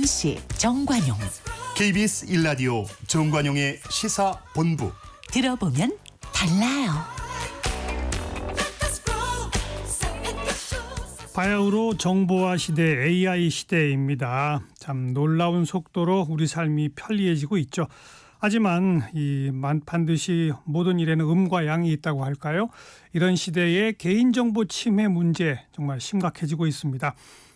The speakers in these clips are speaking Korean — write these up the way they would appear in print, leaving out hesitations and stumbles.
MC 정관용. KBS 1라디오 정관용의 시사본부. 들어보면 달라요. 바야흐로 정보화 시대, AI 시대입니다. 참 놀라운 속도로 우리 삶이 편리해지고 있죠. 하지만 반드시 모든 일에는 음과 양이 있다고 할까요? 이런 시대에 개인정보 침해 문제 정말 심각해지고 있습니다.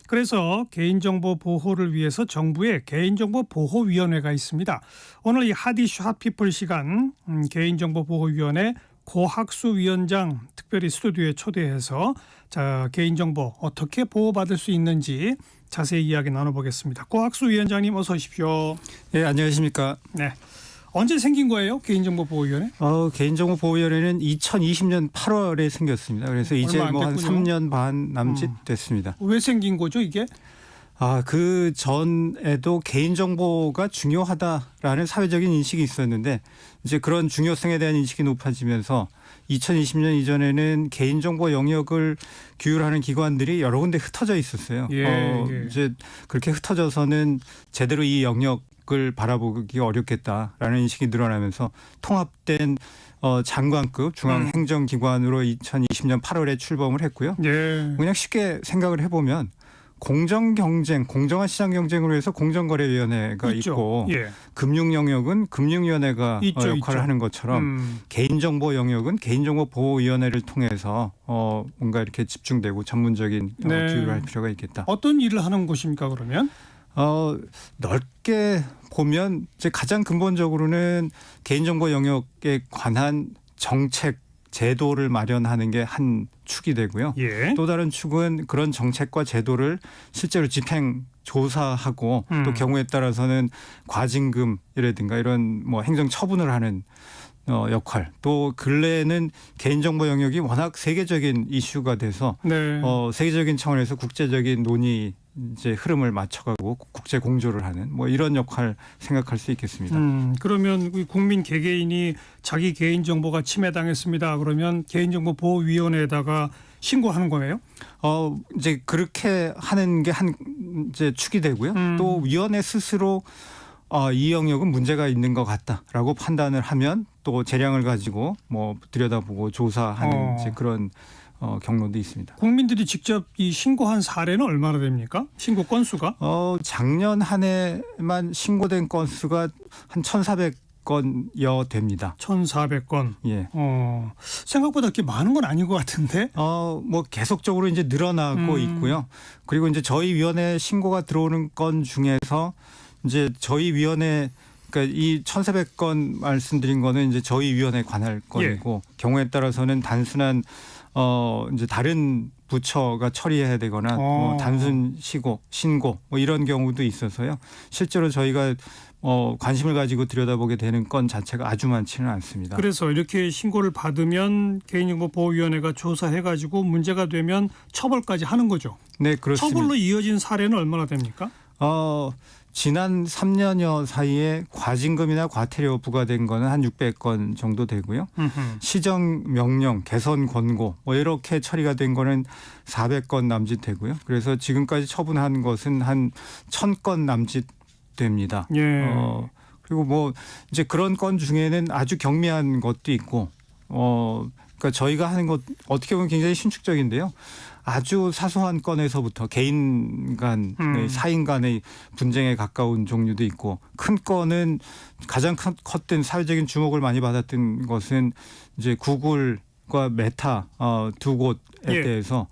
그래서 개인정보 보호를 위해서 정부의 개인정보보호위원회가 있습니다. 오늘 이 핫이슈 핫피플 시간 개인정보보호위원회 고학수 위원장 특별히 스튜디오에 초대해서 개인정보 어떻게 보호받을 수 있는지 자세히 이야기 나눠보겠습니다. 고학수 위원장님 어서 오십시오. 네, 안녕하십니까. 네. 언제 생긴 거예요? 개인정보보호위원회? 개인정보보호위원회는 2020년 8월에 생겼습니다. 그래서 이제 한 3년 반 남짓 됐습니다. 왜 생긴 거죠, 이게? 그 전에도 개인정보가 중요하다라는 사회적인 인식이 있었는데 이제 그런 중요성에 대한 인식이 높아지면서 2020년 이전에는 개인정보 영역을 규율하는 기관들이 여러 군데 흩어져 있었어요. 이제 그렇게 흩어져서는 제대로 이 영역을 바라보기 어렵겠다라는 인식이 늘어나면서 통합된 장관급 중앙행정기관으로 2020년 8월에 출범을 했고요. 그냥 쉽게 생각을 해보면 공정경쟁, 공정한 시장 경쟁으로 해서 공정거래위원회가 있고 금융 영역은 금융위원회가 역할을 하는 것처럼 개인정보 영역은 개인정보보호위원회를 통해서 뭔가 이렇게 집중되고 전문적인 규율을 할 필요가 있겠다. 어떤 일을 하는 곳입니까 그러면? 넓게 보면 이제 가장 근본적으로는 개인정보 영역에 관한 정책 제도를 마련하는 게 한 축이 되고요. 또 다른 축은 그런 정책과 제도를 실제로 집행 조사하고 또 경우에 따라서는 과징금이라든가 이런 행정 처분을 하는 역할. 또 근래에는 개인정보 영역이 워낙 세계적인 이슈가 돼서 세계적인 차원에서 국제적인 논의 이제 흐름을 맞춰가고 국제 공조를 하는 이런 역할 생각할 수 있겠습니다. 그러면 국민 개개인이 자기 개인정보가 침해당했습니다. 그러면 개인정보보호위원회에다가 신고하는 거예요? 이제 그렇게 하는 게 이제 축이 되고요. 또 위원회 스스로 이 영역은 문제가 있는 것 같다라고 판단을 하면 또 재량을 가지고 들여다보고 조사하는 이제 그런 경로도 있습니다. 국민들이 직접 이 신고한 사례는 얼마나 됩니까? 신고 건수가? 작년 한 해만 신고된 건수가 한 1,400건여 됩니다. 1,400건. 예. 생각보다 그렇게 많은 건 아닌 것 같은데. 계속적으로 이제 늘어나고 있고요. 그리고 이제 저희 위원회 신고가 들어오는 건 중에서 이제 저희 위원회 그러니까 이 1,400건 말씀드린 거는 이제 저희 위원회 관할 건이고 경우에 따라서는 단순한 이제 다른 부처가 처리해야 되거나 단순 신고 이런 경우도 있어서요. 실제로 저희가 관심을 가지고 들여다보게 되는 건 자체가 아주 많지는 않습니다. 그래서 이렇게 신고를 받으면 개인정보보호위원회가 조사해가지고 문제가 되면 처벌까지 하는 거죠. 네, 그렇습니다. 처벌로 이어진 사례는 얼마나 됩니까? 지난 3년여 사이에 과징금이나 과태료 부과된 거는 한 600건 정도 되고요. 시정 명령, 개선 권고 이렇게 처리가 된 거는 400건 남짓 되고요. 그래서 지금까지 처분한 것은 한 1,000건 남짓 됩니다. 그리고 이제 그런 건 중에는 아주 경미한 것도 있고 그러니까 저희가 하는 것 어떻게 보면 굉장히 신축적인데요. 아주 사소한 건에서부터 개인 간, 사인 간의 분쟁에 가까운 종류도 있고 큰 건은 가장 컸던 사회적인 주목을 많이 받았던 것은 이제 구글과 메타 두 곳에 대해서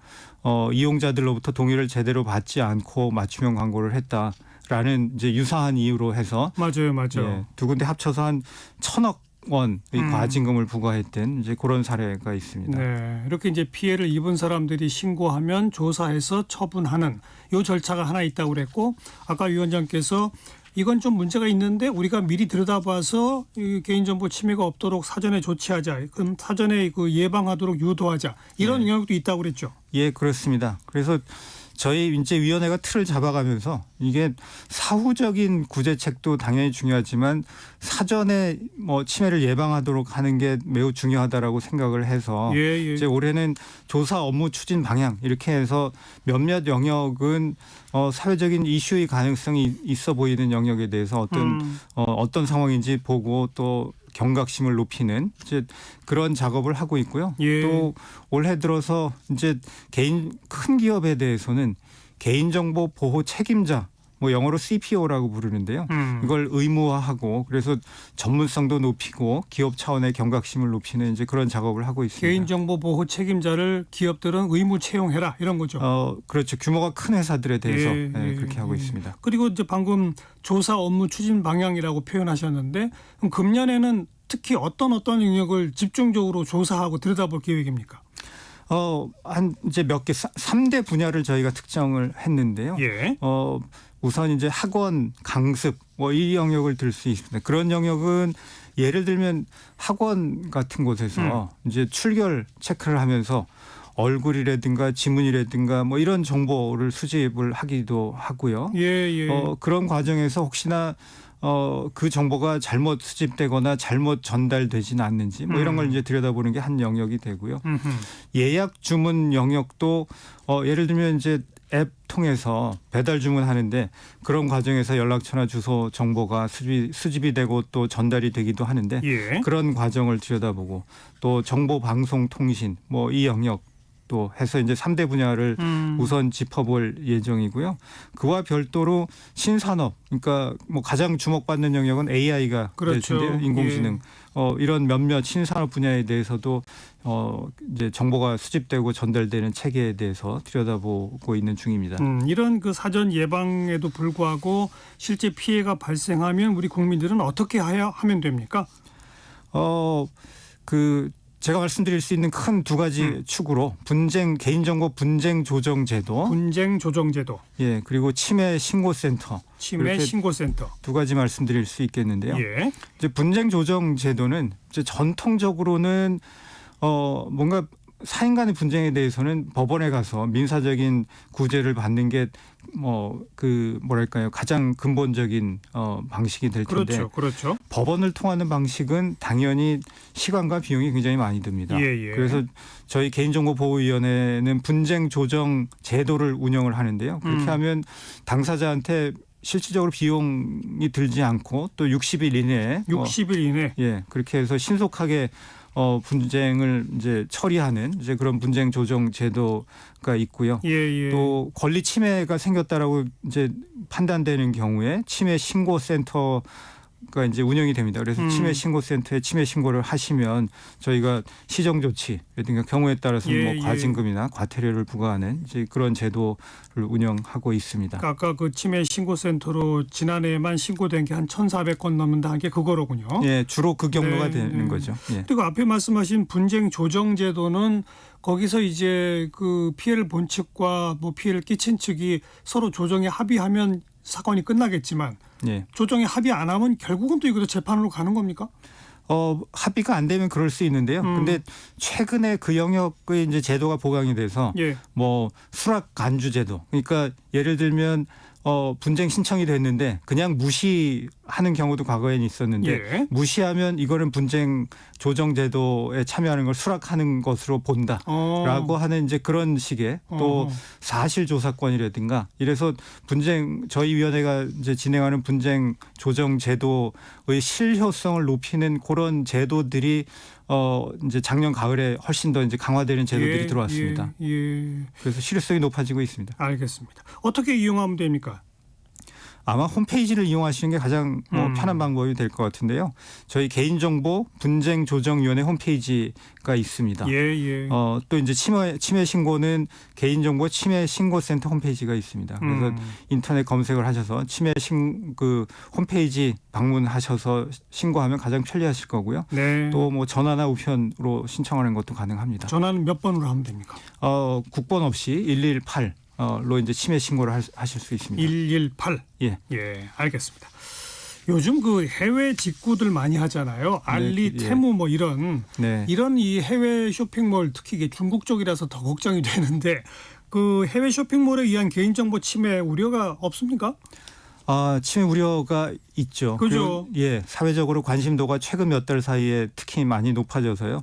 이용자들로부터 동의를 제대로 받지 않고 맞춤형 광고를 했다라는 이제 유사한 이유로 해서 맞아요. 두 군데 합쳐서 한 1,000억 원의 과징금을 부과했던 이제 그런 사례가 있습니다. 네, 이렇게 이제 피해를 입은 사람들이 신고하면 조사해서 처분하는 이 절차가 하나 있다고 그랬고 아까 위원장께서 이건 좀 문제가 있는데 우리가 미리 들여다봐서 개인정보 침해가 없도록 사전에 조치하자. 그럼 사전에 예방하도록 유도하자. 이런 영역도 있다고 그랬죠. 예, 그렇습니다. 그래서 저희 이제 위원회가 틀을 잡아가면서 이게 사후적인 구제책도 당연히 중요하지만 사전에 뭐 치매를 예방하도록 하는 게 매우 중요하다라고 생각을 해서 이제 올해는 조사 업무 추진 방향 이렇게 해서 몇몇 영역은 사회적인 이슈의 가능성이 있어 보이는 영역에 대해서 어떤 상황인지 보고 또 경각심을 높이는 이제 그런 작업을 하고 있고요. 또 올해 들어서 이제 큰 기업에 대해서는 개인정보 보호 책임자 뭐 영어로 CPO라고 부르는데요. 이걸 의무화하고 그래서 전문성도 높이고 기업 차원의 경각심을 높이는 이제 그런 작업을 하고 있습니다. 개인정보 보호 책임자를 기업들은 의무 채용해라 이런 거죠. 그렇죠. 규모가 큰 회사들에 대해서 그렇게 하고 있습니다. 그리고 이제 방금 조사 업무 추진 방향이라고 표현하셨는데 그럼 금년에는 특히 어떤 영역을 집중적으로 조사하고 들여다볼 계획입니까? 한 이제 몇 개 3대 분야를 저희가 특정을 했는데요. 우선 이제 학원, 강습 뭐 이 영역을 들 수 있습니다. 그런 영역은 예를 들면 학원 같은 곳에서 이제 출결 체크를 하면서 얼굴이라든가 지문이라든가 뭐 이런 정보를 수집을 하기도 하고요. 그런 과정에서 혹시나 그 정보가 잘못 수집되거나 잘못 전달되지는 않는지 뭐 이런 걸 이제 들여다보는 게 한 영역이 되고요. 예약 주문 영역도 예를 들면 이제 앱 통해서 배달 주문하는데 그런 과정에서 연락처나 주소 정보가 수집이 되고 또 전달이 되기도 하는데 그런 과정을 들여다보고 또 정보 방송 통신 뭐 이 영역 또 해서 이제 3대 분야를 우선 짚어볼 예정이고요. 그와 별도로 신산업, 그러니까 뭐 가장 주목받는 영역은 AI가 될 텐데요. 인공지능 이런 몇몇 신산업 분야에 대해서도 이제 정보가 수집되고 전달되는 체계에 대해서 들여다보고 있는 중입니다. 이런 그 사전 예방에도 불구하고 실제 피해가 발생하면 우리 국민들은 어떻게 하면 됩니까? 제가 말씀드릴 수 있는 큰 두 가지 축으로 개인정보 분쟁 조정 제도, 그리고 치매 신고센터, 두 가지 말씀드릴 수 있겠는데요. 이제 분쟁 조정 제도는 이제 전통적으로는 뭔가 사인 간의 분쟁에 대해서는 법원에 가서 민사적인 구제를 받는 게 가장 근본적인 방식이 될 텐데 그렇죠. 법원을 통하는 방식은 당연히 시간과 비용이 굉장히 많이 듭니다. 그래서 저희 개인정보보호위원회는 분쟁 조정 제도를 운영을 하는데요. 그렇게 하면 당사자한테 실질적으로 비용이 들지 않고 또 60일 이내에 그렇게 해서 신속하게 분쟁을 이제 처리하는 이제 그런 분쟁 조정 제도가 있고요. 또 권리 침해가 생겼다라고 이제 판단되는 경우에 치매 신고 센터가 이제 운영이 됩니다. 그래서 치매 신고 센터에 치매 신고를 하시면 저희가 시정 조치라든가 경우에 따라서는 과징금이나 과태료를 부과하는 이제 그런 제도를 운영하고 있습니다. 그러니까 아까 그 치매 신고 센터로 지난해에만 신고된 게 한 1,400건 넘는다는 게 그거로군요. 주로 그 경로가 되는 거죠. 그리고 앞에 말씀하신 분쟁 조정 제도는 거기서 이제 그 피해를 본 측과 뭐 피해를 끼친 측이 서로 조정에 합의하면 사건이 끝나겠지만 조정에 합의 안 하면 결국은 또 이것도 재판으로 가는 겁니까? 합의가 안 되면 그럴 수 있는데요. 근데 최근에 그 영역의 이제 제도가 보강이 돼서 뭐 수락 간주 제도. 그러니까 예를 들면 분쟁 신청이 됐는데 그냥 무시하는 경우도 과거에는 있었는데 무시하면 이거는 분쟁 조정 제도에 참여하는 걸 수락하는 것으로 본다라고 하는 이제 그런 식의 또 사실 조사권이라든가 이래서 저희 위원회가 이제 진행하는 분쟁 조정 제도의 실효성을 높이는 그런 제도들이 이제 작년 가을에 훨씬 더 이제 강화되는 제도들이 들어왔습니다. 그래서 실효성이 높아지고 있습니다. 알겠습니다. 어떻게 이용하면 됩니까? 아마 홈페이지를 이용하시는 게 가장 편한 방법이 될 것 같은데요. 저희 개인정보 분쟁조정위원회 홈페이지가 있습니다. 또 이제 치매 신고는 개인정보 치매 신고센터 홈페이지가 있습니다. 그래서 인터넷 검색을 하셔서 그 홈페이지 방문하셔서 신고하면 가장 편리하실 거고요. 또 뭐 전화나 우편으로 신청하는 것도 가능합니다. 전화는 몇 번으로 하면 됩니까? 국번 없이 118. 로 이제 치매 신고를 하실 수 있습니다. 118. 알겠습니다. 요즘 그 해외 직구들 많이 하잖아요. 알리, 테무 뭐 이런 이 해외 쇼핑몰 특히 이게 중국 쪽이라서 더 걱정이 되는데 그 해외 쇼핑몰에 의한 개인정보 침해 우려가 없습니까? 침해 우려가 있죠. 그죠. 예, 사회적으로 관심도가 최근 몇 달 사이에 특히 많이 높아져서요.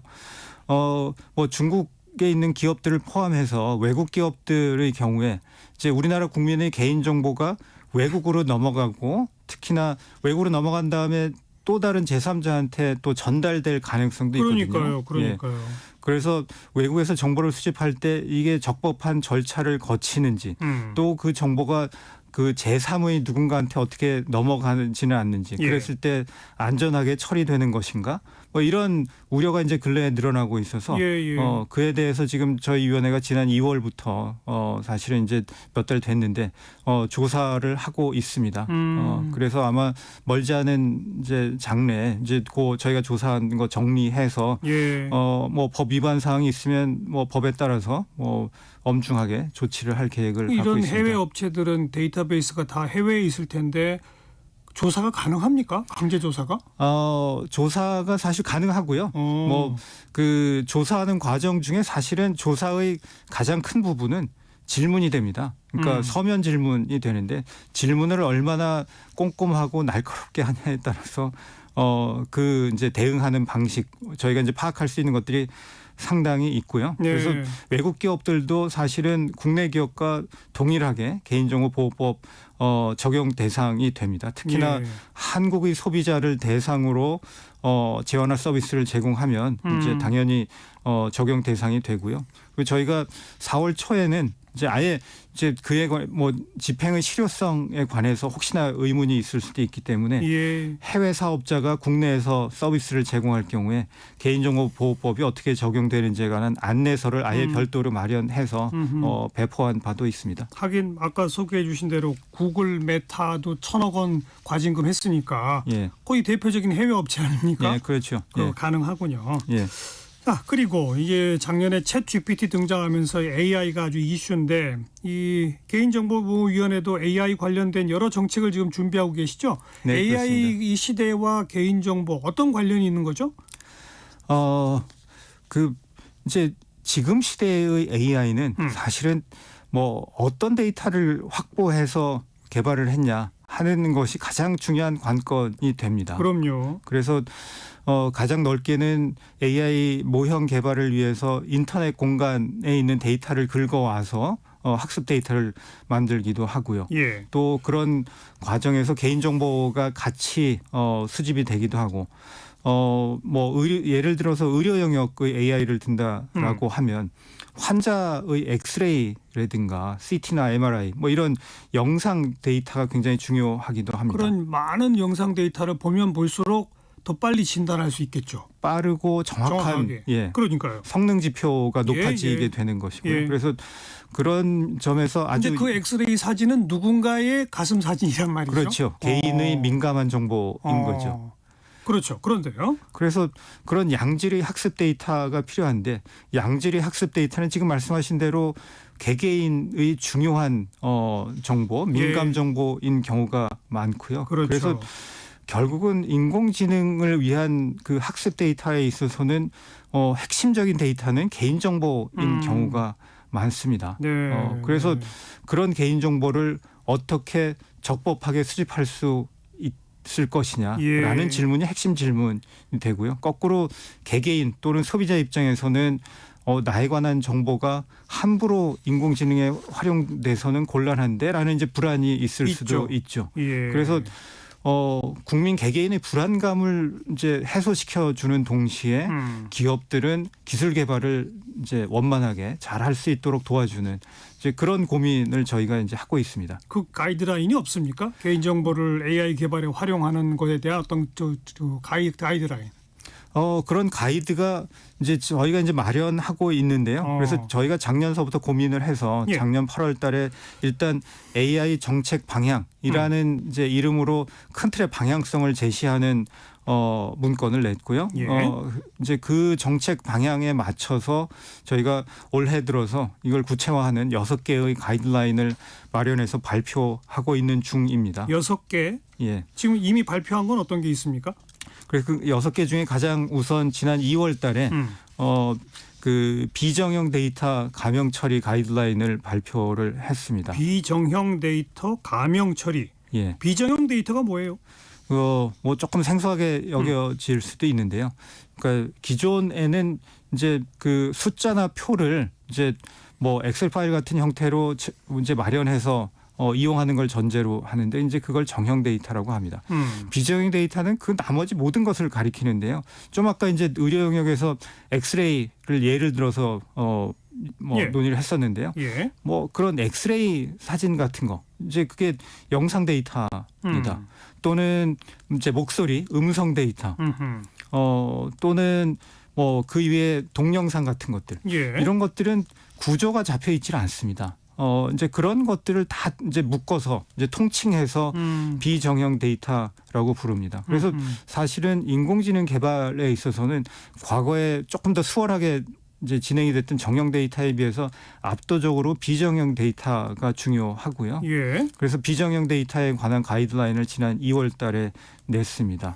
뭐 중국에 있는 기업들을 포함해서 외국 기업들의 경우에 이제 우리나라 국민의 개인 정보가 외국으로 넘어가고 특히나 외국으로 넘어간 다음에 또 다른 제3자한테 또 전달될 가능성도 있거든요. 그러니까요. 예. 그래서 외국에서 정보를 수집할 때 이게 적법한 절차를 거치는지 또 그 정보가 그 제3의 누군가한테 어떻게 넘어가지는 않는지 예. 그랬을 때 안전하게 처리되는 것인가 뭐 이런 우려가 이제 근래에 늘어나고 있어서 예. 그에 대해서 지금 저희 위원회가 지난 2월부터 사실은 이제 몇 달 됐는데 조사를 하고 있습니다. 그래서 아마 멀지 않은 이제 장래에 이제 저희가 조사한 거 정리해서 예. 뭐 법 위반 사항이 있으면 뭐 법에 따라서 뭐 엄중하게 조치를 할 계획을 갖고 이런 있습니다. 해외 업체들은 데이터베이스가 다 해외에 있을 텐데 조사가 가능합니까? 강제 조사가? 조사가 사실 가능하고요. 뭐 그 조사하는 과정 중에 사실은 조사의 가장 큰 부분은 질문이 됩니다. 그러니까 서면 질문이 되는데 질문을 얼마나 꼼꼼하고 날카롭게 하냐에 따라서 그 이제 대응하는 방식 저희가 이제 파악할 수 있는 것들이 상당히 있고요. 네. 그래서 외국 기업들도 사실은 국내 기업과 동일하게 개인정보보호법 적용 대상이 됩니다. 특히나 예. 한국의 소비자를 대상으로 재원화 서비스를 제공하면 이제 당연히 적용 대상이 되고요. 그리고 저희가 4월 초에는 이제 아예 이제 그에 뭐 집행의 실효성에 관해서 혹시나 의문이 있을 수도 있기 때문에 예. 해외 사업자가 국내에서 서비스를 제공할 경우에 개인정보보호법이 어떻게 적용되는지에 관한 안내서를 아예 별도로 마련해서 배포한 바도 있습니다. 하긴 아까 소개해 주신 대로 구글 메타도 1,000억 원 과징금 했으니까 예. 거의 대표적인 해외 업체 아닙니까? 예, 그렇죠. 그거 예. 가능하군요. 예. 자, 그리고 이게 작년에 챗 GPT 등장하면서 AI가 아주 이슈인데 이 개인정보보호위원회도 AI 관련된 여러 정책을 지금 준비하고 계시죠? 네, AI 그렇습니다. 이 시대와 개인정보 어떤 관련이 있는 거죠? 그 이제 지금 시대의 AI는 사실은 뭐 어떤 데이터를 확보해서 개발을 했냐 하는 것이 가장 중요한 관건이 됩니다. 그럼요. 그래서 가장 넓게는 AI 모형 개발을 위해서 인터넷 공간에 있는 데이터를 긁어와서 학습 데이터를 만들기도 하고요. 예. 또 그런 과정에서 개인정보가 같이 수집이 되기도 하고 뭐 예를 들어서 의료 영역의 AI를 든다라고 하면 환자의 엑스레이라든가 CT나 MRI 뭐 이런 영상 데이터가 굉장히 중요하기도 합니다. 그런 많은 영상 데이터를 보면 볼수록 더 빨리 진단할 수 있겠죠. 빠르고 정확한 그러니까요. 성능 지표가 높아지게 예. 예. 되는 것이고요. 그래서 그런 점에서 아주 근데 그 엑스레이 사진은 누군가의 가슴 사진이란 말이죠. 그렇죠. 개인의 민감한 정보인 거죠. 그렇죠. 그런데요. 그래서 그런 양질의 학습 데이터가 필요한데 양질의 학습 데이터는 지금 말씀하신 대로 개개인의 중요한 정보, 민감 정보인 경우가 많고요. 그렇죠. 그래서 결국은 인공지능을 위한 그 학습 데이터에 있어서는 핵심적인 데이터는 개인정보인 경우가 많습니다. 네. 그래서 그런 개인정보를 어떻게 적법하게 수집할 수 있을 것이냐라는 질문이 핵심 질문이 되고요. 거꾸로 개개인 또는 소비자 입장에서는 나에 관한 정보가 함부로 인공지능에 활용돼서는 곤란한데라는 이제 불안이 있을 수도 있죠. 예. 그래서 국민 개개인의 불안감을 이제 해소시켜 주는 동시에 기업들은 기술 개발을 이제 원만하게 잘 할 수 있도록 도와주는 이제 그런 고민을 저희가 이제 하고 있습니다. 그 가이드라인이 없습니까? 개인정보를 AI 개발에 활용하는 것에 대한 어떤 가이드라인. 그런 가이드가 이제 저희가 이제 마련하고 있는데요. 그래서 저희가 작년서부터 고민을 해서 작년 8월 달에 일단 AI 정책 방향이라는 이제 이름으로 큰 틀의 방향성을 제시하는 문건을 냈고요. 이제 그 정책 방향에 맞춰서 저희가 올해 들어서 이걸 구체화하는 6개의 가이드라인을 마련해서 발표하고 있는 중입니다. 6개? 예. 지금 이미 발표한 건 어떤 게 있습니까? 그래서 그 6개 중에 가장 우선 지난 2월 달에 그 비정형 데이터 감형 처리 가이드라인을 발표를 했습니다. 비정형 데이터 감형 처리. 예. 비정형 데이터가 뭐예요? 뭐 조금 생소하게 여겨질 수도 있는데요. 그러니까 기존에는 이제 그 숫자나 표를 이제 뭐 엑셀 파일 같은 형태로 이제 마련해서 이용하는 걸 전제로 하는데 이제 그걸 정형 데이터라고 합니다. 비정형 데이터는 그 나머지 모든 것을 가리키는데요. 좀 아까 이제 의료 영역에서 엑스레이를 예를 들어서 예. 논의를 했었는데요. 예. 뭐 그런 엑스레이 사진 같은 거 이제 그게 영상 데이터입니다. 또는 이제 목소리, 음성 데이터, 또는 뭐 그 이외에 동영상 같은 것들 예. 이런 것들은 구조가 잡혀 있질 않습니다. 이제 그런 것들을 다 이제 묶어서 이제 통칭해서 비정형 데이터라고 부릅니다. 그래서 사실은 인공지능 개발에 있어서는 과거에 조금 더 수월하게 이제 진행이 됐던 정형 데이터에 비해서 압도적으로 비정형 데이터가 중요하고요. 예. 그래서 비정형 데이터에 관한 가이드라인을 지난 2월 달에 냈습니다.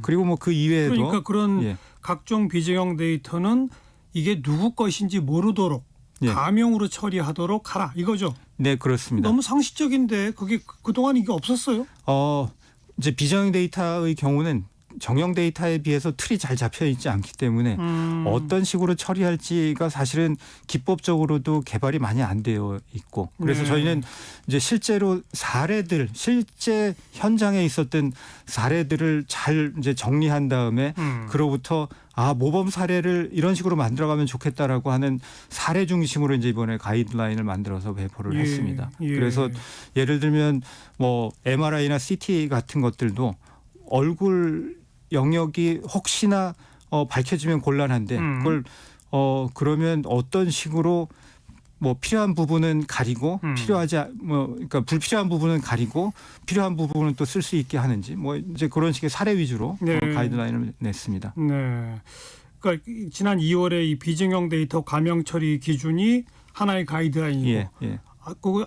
그리고 뭐 그 이외에도 그러니까 그런 예. 각종 비정형 데이터는 이게 누구 것인지 모르도록 예. 감형으로 처리하도록 하라 이거죠. 네, 그렇습니다. 너무 상식적인데 그게 그동안 이게 없었어요? 이제 비정형 데이터의 경우는 정형 데이터에 비해서 틀이 잘 잡혀 있지 않기 때문에 어떤 식으로 처리할지가 사실은 기법적으로도 개발이 많이 안 되어 있고 그래서 네. 저희는 이제 실제로 사례들 실제 현장에 있었던 사례들을 잘 이제 정리한 다음에 그로부터 모범 사례를 이런 식으로 만들어가면 좋겠다라고 하는 사례 중심으로 이제 이번에 가이드라인을 만들어서 배포를 예. 했습니다. 예. 그래서 예를 들면 뭐 MRI나 CT 같은 것들도 얼굴 영역이 혹시나 밝혀지면 곤란한데 그걸 그러면 어떤 식으로 뭐 필요한 부분은 가리고 그러니까 불필요한 부분은 가리고 필요한 부분은 또 쓸 수 있게 하는지 뭐 이제 그런 식의 사례 위주로 네. 가이드라인을 냈습니다. 네. 그러니까 지난 2월에 이 비정형 데이터 감형 처리 기준이 하나의 가이드라인이고 예, 예.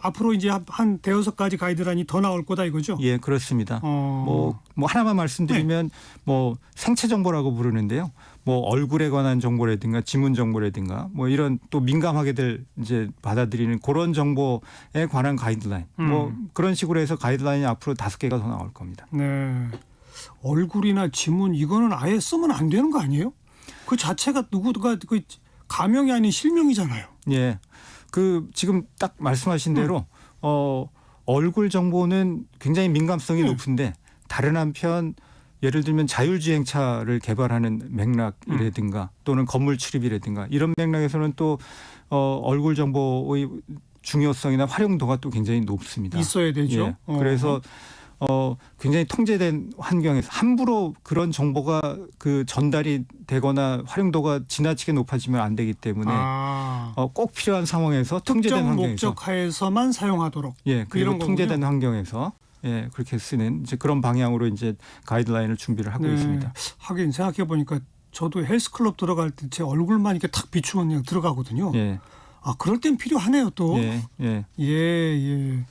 앞으로 이제 한 대여섯 가지 가이드라인이 더 나올 거다 이거죠? 예, 그렇습니다. 뭐 하나만 말씀드리면 뭐 생체 정보라고 부르는데요. 뭐 얼굴에 관한 정보라든가 지문 정보라든가 뭐 이런 또 민감하게들 이제 받아들이는 그런 정보에 관한 가이드라인 뭐 그런 식으로 해서 가이드라인이 앞으로 5개가 더 나올 겁니다. 네. 얼굴이나 지문 이거는 아예 쓰면 안 되는 거 아니에요? 그 자체가 누구가 그 가명이 아닌 실명이잖아요. 예. 그 지금 딱 말씀하신 대로 얼굴 정보는 굉장히 민감성이 높은데 다른 한편 예를 들면 자율주행차를 개발하는 맥락이라든가 또는 건물 출입이라든가 이런 맥락에서는 또 얼굴 정보의 중요성이나 활용도가 또 굉장히 높습니다. 있어야 되죠. 예. 그래서 굉장히 통제된 환경에서 함부로 그런 정보가 그 전달이 되거나 활용도가 지나치게 높아지면 안 되기 때문에 꼭 필요한 상황에서 통제된 특정 환경에서 목적하에서만 사용하도록. 예, 그리고 이런 통제된 거군요. 환경에서 예, 그렇게 쓰는 이제 그런 방향으로 이제 가이드라인을 준비를 하고 있습니다. 하긴 생각해 보니까 저도 헬스클럽 들어갈 때 제 얼굴만 이렇게 탁 비추면 그냥 들어가거든요. 예, 그럴 땐 필요하네요 또. 예, 예. 예.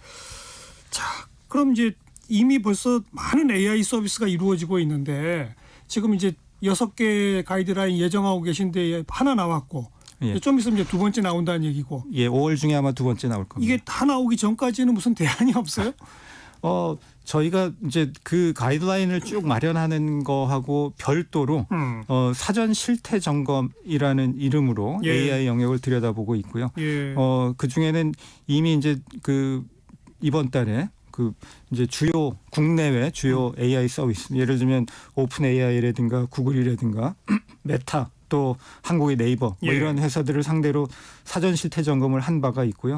자, 그럼 이제 이미 벌써 많은 AI 서비스가 이루어지고 있는데 지금 이제 6개 가이드라인 예정하고 계신데 하나 나왔고 예. 좀 있으면 이제 두 번째 나온다는 얘기고 예, 5월 중에 아마 두 번째 나올 겁니다. 이게 다 나오기 전까지는 무슨 대안이 없어요? 저희가 이제 그 가이드라인을 쭉 마련하는 거하고 별도로 사전 실태 점검이라는 이름으로 예. AI 영역을 들여다보고 있고요. 예. 그 중에는 이미 이제 그 이번 달에 그 이제 국내외 주요 AI 서비스 예를 들면 오픈 AI라든가 구글이라든가 메타 또 한국의 네이버 뭐 예. 이런 회사들을 상대로 사전 실태 점검을 한 바가 있고요.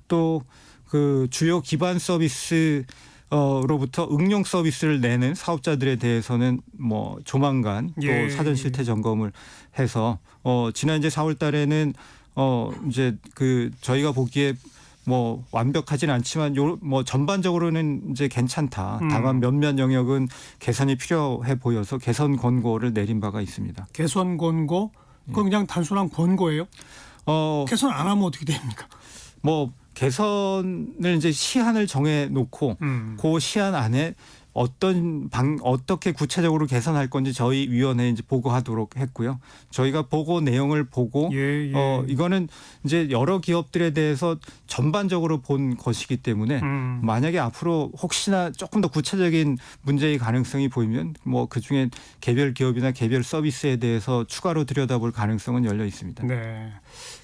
또 그 주요 기반 서비스 로부터 응용 서비스를 내는 사업자들에 대해서는 뭐 조만간 예. 또 사전 실태 점검을 해서 지난 이제 4월 달에는 이제 그 저희가 보기에 뭐 완벽하진 않지만 뭐 전반적으로는 이제 괜찮다. 다만 몇몇 영역은 개선이 필요해 보여서 개선 권고를 내린 바가 있습니다. 개선 권고? 그건 그냥 단순한 권고예요? 개선 안 하면 어떻게 됩니까? 뭐 개선을 이제 시한을 정해 놓고 그 시한 안에 어떻게 구체적으로 개선할 건지 저희 위원회에 이제 보고하도록 했고요. 저희가 보고 내용을 보고 예, 예. 이거는 이제 여러 기업들에 대해서 전반적으로 본 것이기 때문에 만약에 앞으로 혹시나 조금 더 구체적인 문제의 가능성이 보이면 뭐 그중에 개별 기업이나 개별 서비스에 대해서 추가로 들여다볼 가능성은 열려 있습니다. 네.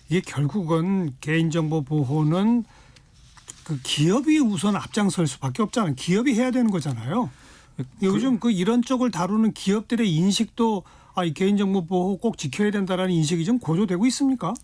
이게 결국은 개인정보 보호는 그 기업이 우선 앞장설 수밖에 없잖아요. 기업이 해야 되는 거잖아요. 요즘 그 이런 쪽을 다루는 기업들의 인식도 이 개인정보 보호 꼭 지켜야 된다라는 인식이 좀 고조되고 있습니까?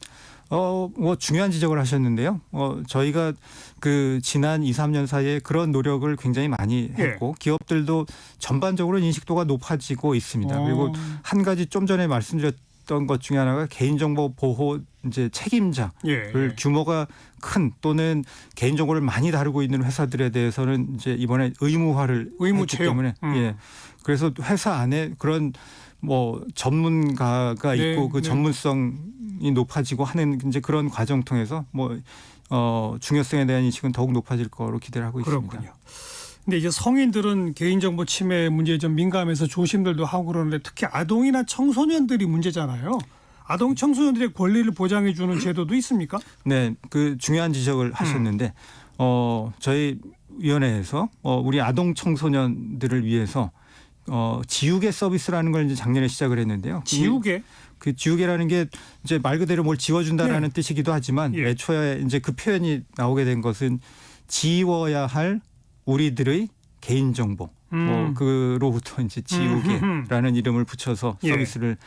뭐 중요한 지적을 하셨는데요. 저희가 그 지난 2, 3년 사이에 그런 노력을 굉장히 많이 했고 기업들도 전반적으로 인식도가 높아지고 있습니다. 그리고 한 가지 좀 전에 말씀드렸던 것 중에 하나가 개인정보 보호 이제 책임자를 규모가 큰 또는 개인정보를 많이 다루고 있는 회사들에 대해서는 이제 이번에 의무 채용. 때문에 그래서 회사 안에 그런 뭐 전문가가 있고 그 전문성이 높아지고 하는 이제 그런 과정 통해서 뭐 중요성에 대한 인식은 더욱 높아질 거로 기대를 하고 있습니다. 그렇군요. 근데 이제 성인들은 개인정보 침해 문제에 좀 민감해서 조심들도 하고 그러는데 특히 아동이나 청소년들이 문제잖아요. 아동 청소년들의 권리를 보장해 주는 제도도 있습니까? 네, 그 중요한 지적을 하셨는데 저희 위원회에서 우리 아동 청소년들을 위해서 지우개 서비스라는 걸 이제 작년에 시작을 했는데요. 지우개? 그 지우개라는 게 이제 말 그대로 뭘 지워준다라는 뜻이기도 하지만 애초에 이제 그 표현이 나오게 된 것은 지워야 할 우리들의 개인정보. 그로부터 이제 지우개라는 이름을 붙여서 서비스를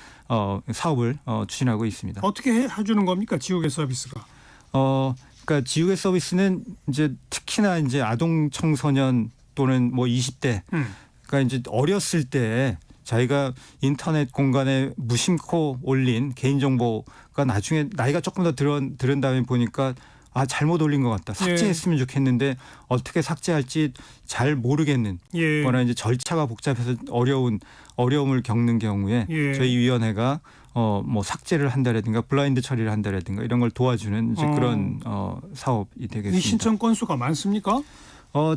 사업을 추진하고 있습니다. 어떻게 해주는 겁니까 지우개 서비스가? 그러니까 지우개 서비스는 이제 특히나 이제 아동 청소년 또는 뭐 20대 그러니까 이제 어렸을 때 자기가 인터넷 공간에 무심코 올린 개인정보가 나중에 나이가 조금 더 들은 다음에 보니까 잘못 올린 것 같다. 삭제했으면 좋겠는데 어떻게 삭제할지 잘 모르겠는 거나 이제 절차가 복잡해서 어려움을 겪는 경우에 저희 위원회가 뭐 삭제를 한다라든가 블라인드 처리를 한다라든가 이런 걸 도와주는 이제 그런 사업이 되겠습니다. 이 신청 건수가 많습니까?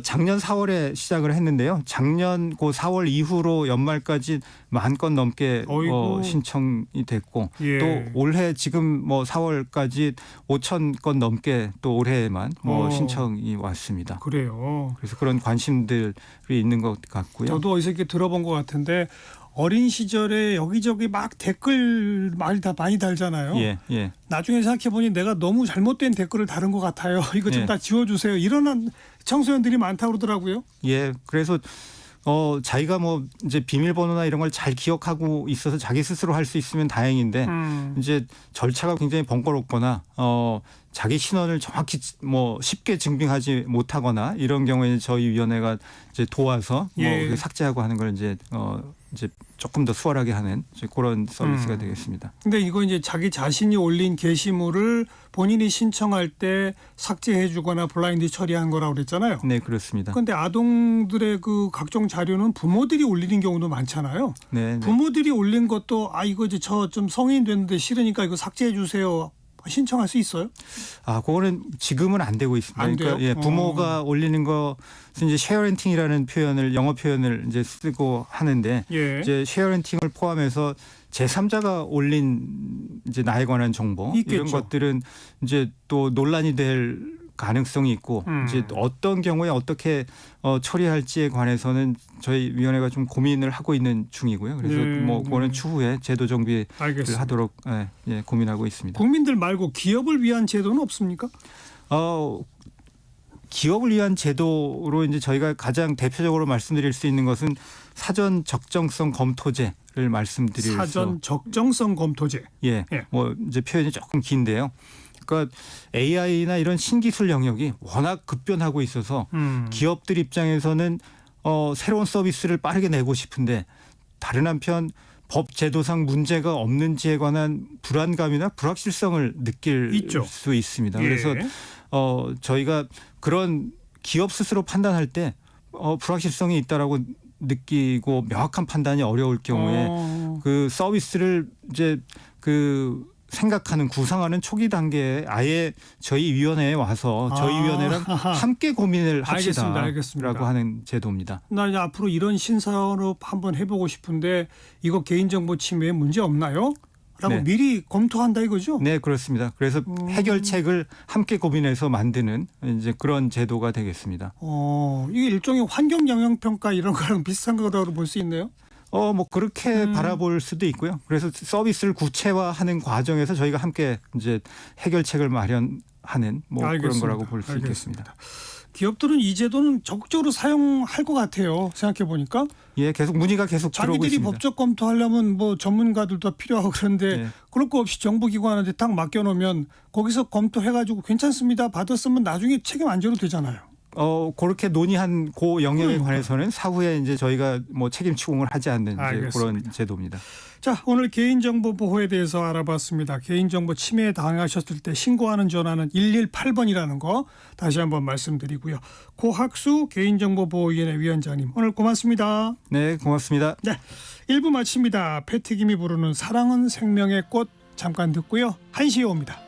작년 4월에 시작을 했는데요. 작년 그 4월 이후로 연말까지 10,000건 넘게 신청이 됐고 또 올해 지금 뭐 4월까지 5,000건 넘게 또 올해에만 신청이 왔습니다. 그래요. 그래서 그런 관심들이 있는 것 같고요. 저도 어디서 이렇게 들어본 것 같은데 어린 시절에 여기저기 막 댓글 많이 달잖아요. 나중에 생각해보니 내가 너무 잘못된 댓글을 다른 것 같아요. 이거 좀 다 지워주세요. 이런 청소년들이 많다고 그러더라고요. 그래서 자기가 뭐 이제 비밀번호나 이런 걸 잘 기억하고 있어서 자기 스스로 할 수 있으면 다행인데 이제 절차가 굉장히 번거롭거나 자기 신원을 정확히 뭐 쉽게 증빙하지 못하거나 이런 경우에는 저희 위원회가 이제 도와서 뭐 삭제하고 하는 걸 이제 조금 더 수월하게 하는 그런 서비스가 되겠습니다. 근데 이거 이제 자기 자신이 올린 게시물을 본인이 신청할 때 삭제해주거나 블라인드 처리한 거라고 그랬잖아요. 네, 그렇습니다. 그런데 아동들의 그 각종 자료는 부모들이 올리는 경우도 많잖아요. 부모들이 올린 것도 이거 이제 저 좀 성인 됐는데 싫으니까 이거 삭제해 주세요. 신청할 수 있어요? 그거는 지금은 안 되고 있습니다. 안 돼요? 그러니까 부모가 올리는 것은 이제 쉐어렌팅이라는 영어 표현을 이제 쓰고 하는데 이제 쉐어렌팅을 포함해서 제3자가 올린 이제 나에 관한 정보 이런 것들은 이제 또 논란이 될 가능성이 있고 이제 어떤 경우에 어떻게 처리할지에 관해서는 저희 위원회가 좀 고민을 하고 있는 중이고요. 그래서 뭐 그거는 추후에 제도 정비를 하도록 고민하고 있습니다. 국민들 말고 기업을 위한 제도는 없습니까? 기업을 위한 제도로 이제 저희가 가장 대표적으로 말씀드릴 수 있는 것은 사전 적정성 검토제를 말씀드릴 사전 적정성 검토제. 뭐 이제 표현이 조금 긴데요. 그러니까 AI나 이런 신기술 영역이 워낙 급변하고 있어서 기업들 입장에서는 새로운 서비스를 빠르게 내고 싶은데 다른 한편 법 제도상 문제가 없는지에 관한 불안감이나 불확실성을 느낄 수 있습니다. 그래서 저희가 그런 기업 스스로 판단할 때 불확실성이 있다라고 느끼고 명확한 판단이 어려울 경우에 그 서비스를 이제 그 생각하는 구상하는 초기 단계에 아예 저희 위원회에 와서 저희 위원회랑 함께 고민을 알겠습니다. 합시다라고 하는 제도입니다. 나 이제 앞으로 이런 신사업 한번 해보고 싶은데 이거 개인정보 침해에 문제 없나요? 라고 네. 미리 검토한다 이거죠? 네, 그렇습니다. 그래서 해결책을 함께 고민해서 만드는 이제 그런 제도가 되겠습니다. 이게 일종의 환경 영향 평가 이런 거랑 비슷한 거라고 볼 수 있네요. 뭐 그렇게 바라볼 수도 있고요. 그래서 서비스를 구체화하는 과정에서 저희가 함께 이제 해결책을 마련하는 뭐 그런 알겠습니다. 거라고 볼 수 있겠습니다. 기업들은 이 제도는 적극적으로 사용할 것 같아요. 생각해 보니까 예, 계속 문의가 계속 들어오고 자기들이 있습니다. 법적 검토하려면 뭐 전문가들도 필요하고 그런데 네. 그럴 거 없이 정부기관한테 딱 맡겨놓으면 거기서 검토해가지고 괜찮습니다. 받았으면 나중에 책임 안 져도 되잖아요. 그렇게 논의한 그 영역에 관해서는 사후에 이제 저희가 뭐 책임 추궁을 하지 않는 이제 그런 제도입니다. 자, 오늘 개인정보 보호에 대해서 알아봤습니다. 개인정보 침해에 당하셨을 때 신고하는 전화는 118번이라는 거 다시 한번 말씀드리고요. 고학수 개인정보보호위원회 위원장님 오늘 고맙습니다. 네, 고맙습니다. 네, 1부 마칩니다. 패티김이 부르는 사랑은 생명의 꽃 잠깐 듣고요. 1시에 옵니다.